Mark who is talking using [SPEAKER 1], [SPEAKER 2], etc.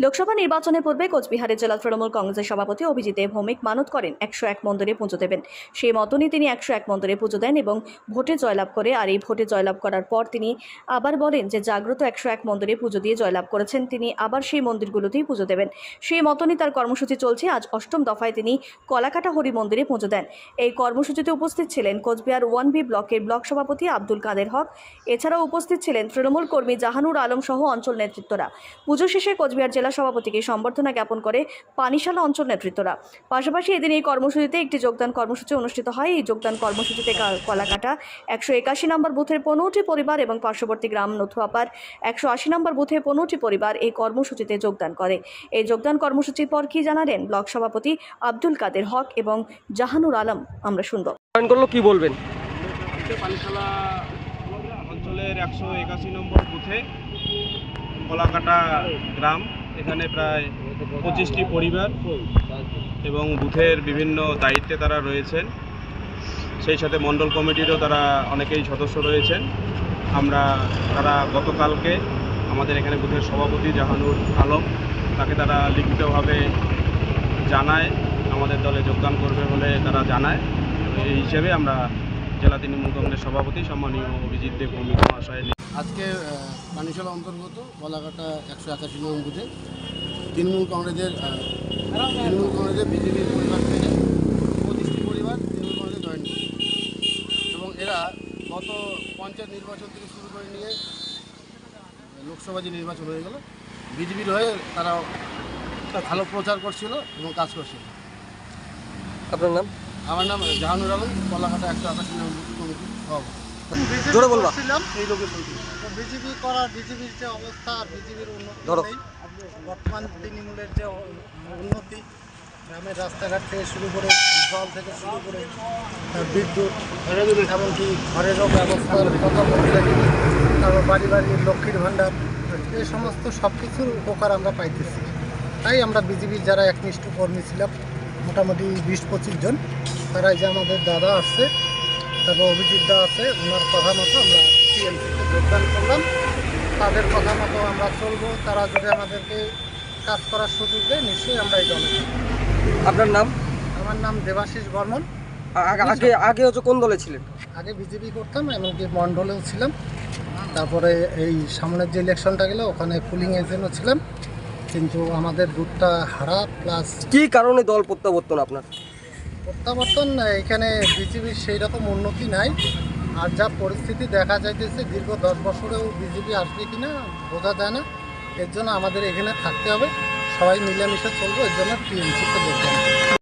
[SPEAKER 1] লোকসভা নির্বাচনের পূর্বে কোচবিহারের জেলা তৃণমূল কংগ্রেসের সভাপতি অভিজিৎ দেব ভৌমিক মানত করেন 101 মন্দিরে পুজো দেবেন। সেই মতনই তিনি 101 মন্দিরে পুজো দেন এবং ভোটে জয়লাভ করে। আর এই ভোটে জয়লাভ করার পর তিনি আবার বলেন যে জাগ্রত 101 মন্দিরে পুজো দিয়ে জয়লাভ করেছেন, তিনি আবার সেই মন্দিরগুলোতেই পুজো দেবেন। সেই মতনই তার কর্মসূচি চলছে। আজ অষ্টম দফায় তিনি কলাকাটা হরি মন্দিরে পুজো দেন। এই কর্মসূচিতে উপস্থিত ছিলেন কোচবিহার 1B ব্লকের ব্লক সভাপতি আব্দুল কাদের হক। এছাড়াও উপস্থিত ছিলেন তৃণমূল কর্মী জাহানুর আলম সহ অঞ্চল নেতৃত্বরা। পুজো শেষে কোচবিহার জেলা সভাপতিকে সম্বর্ধনা জ্ঞাপন করে পানিশালা অঞ্চল নেতৃত্বরা। পাশাপাশি এদিন এই কর্মসূচিতে একটি যোগদান কর্মসূচি অনুষ্ঠিত হয়। এই যোগদান কর্মসূচিতে কলাকাটা 181 নম্বর বুথের 15টি পরিবার এবং পার্শ্ববর্তী গ্রাম নথুয়াপাড় 180 নম্বর বুথে 15টি পরিবার এই কর্মসূচিতে যোগদান করে। এই যোগদান কর্মসূচির পর কি জানালেন ব্লক সভাপতি আব্দুল কাদের হক এবং জাহানুর আলম, আমরা শুনব।
[SPEAKER 2] কি বলবেন?
[SPEAKER 3] পানিশালা অঞ্চলের 181 নম্বর বুথে কলাকাটা গ্রাম, এখানে প্রায় 25টি পরিবার এবং বুথের বিভিন্ন দায়িত্বে তারা রয়েছেন। সেই সাথে মণ্ডল কমিটিরও তারা অনেকেই সদস্য রয়েছেন। তারা গতকালকে আমাদের এখানে বুথের সভাপতি জাহানুর আলম, তাকে তারা লিখিতভাবে জানায় আমাদের দলে যোগদান করবে বলে তারা জানায়। এই হিসেবে আমরা জেলা তৃণমূল কংগ্রেস সভাপতি সম্মানীয় অভিজিৎ দেব ভৌমিক মহাশয়
[SPEAKER 4] আজকে পানিশালা অন্তর্গত কলাকাটা 181 নম্বর বুথে তৃণমূল কংগ্রেসের বিজেপির পরিবার থেকে 25টি পরিবার তৃণমূল কংগ্রেসে জয়েন করে এবং এরা গত পঞ্চায়েত নির্বাচন থেকে শুরু করে নিয়ে লোকসভা যে নির্বাচন হয়ে গেল, বিজেপির হয়ে তারা ভালো প্রচার করছিল এবং কাজ করছিল।
[SPEAKER 2] আপনার নাম?
[SPEAKER 4] আমার নাম জাহানুর আলম, কলাকাটা 181 নম্বর কমিটির সভাপতি।
[SPEAKER 2] জোরে বলবা।
[SPEAKER 4] এই লোকের বিজেপির যে অবস্থা, বিজেপির উন্নতি নেই। বর্তমান তৃণমূলের যে উন্নতি, গ্রামের রাস্তাঘাট থেকে শুরু করে জল থেকে শুরু করে বিদ্যুৎ, এমনকি ঘরেরও ব্যবস্থার কথা বলতে লাগি, তারপর বাড়ি বাড়ি লক্ষ্মীর ভাণ্ডার, এই সমস্ত সব কিছুর উপকার আমরা পাইতেছি। তাই আমরা বিজেপির যারা একনিষ্ঠ কর্মী ছিলাম, মোটামুটি 20-25 জন, তারা যে আমাদের দাদা আসছে, তারপর অভিজিৎ দা আছে, ওনার কথা মতো আমরা টিএমসিতে যোগদান করলাম। তাদের কথা মতো আমরা চলবো। তারা যদি আমাদেরকে কাজ করার সুযোগ দেয়, নিশ্চয়ই আমরা এই দলে।
[SPEAKER 2] আপনার নাম?
[SPEAKER 4] আমার নাম দেবাশিস বর্মন।
[SPEAKER 2] আগে হচ্ছে কোন দলে ছিলেন?
[SPEAKER 4] আগে বিজেপি করতাম, এমনকি মণ্ডলেও ছিলাম। তারপরে এই সামনের যে ইলেকশনটা গেল, ওখানে পুলিং এজেন্টও ছিলাম, কিন্তু আমাদের বুথটা হারা প্লাস।
[SPEAKER 2] কী কারণে দল প্রত্যাবর্তন আপনার?
[SPEAKER 4] প্রত্যাবর্তন এখানে বিজেপির সেই রকম উন্নতি নাই। আর যা পরিস্থিতি দেখা যাইতেছে, দীর্ঘ 10 বছরেও বিজেপি আসবে কিনা বোঝা যায় না। এর জন্য আমাদের এখানে থাকতে হবে, সবাই মিলেমিশে চলবো। এর জন্য টিএমসিতে যোগদান।